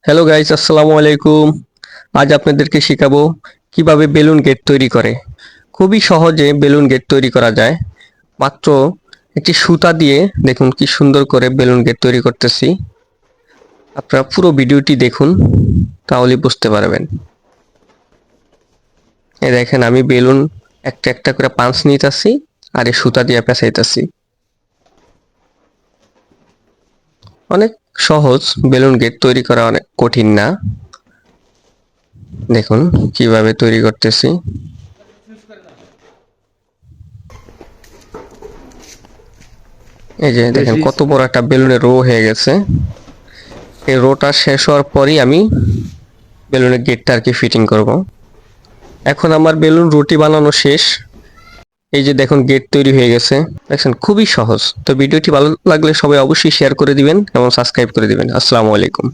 Hello guys, আসসালামু আলাইকুম। আজ আপনাদেরকে শেখাবো কিভাবে বেলুন গেট তৈরি করে। খুবই সহজে বেলুন গেট তৈরি করা যায়। মাত্র একটি সুতা দিয়ে দেখুন কি সুন্দর করে বেলুন গেট তৈরি করতেছি। আপনারা পুরো ভিডিওটি দেখুন, তাহলে বুঝতে পারবেন। এই দেখেন আমি বেলুন একটা একটা করে পাঁচ নিতেছি আর এই সুতা দিয়ে পেঁচাইতেছি। অনেক সহজ, বেলুন গেট তৈরি করা অনেক কঠিন না। দেখুন কিভাবে তৈরি করতেছি। এই যে দেখেন কত বড় একটা বেলুনের রো হয়ে গেছে। এই রোটা শেষ হওয়ার পরই আমি বেলুনের গেটটা আর কি ফিটিং করব। এখন আমার বেলুন রুটি বানানো শেষ। এই যে দেখুন গেট তৈরি হয়ে গেছে। দেখছেন খুবই সহজ। তো ভিডিওটি ভালো লাগলে সবাই অবশ্যই শেয়ার করে দিবেন এবং সাবস্ক্রাইব করে দিবেন। আসসালামু আলাইকুম।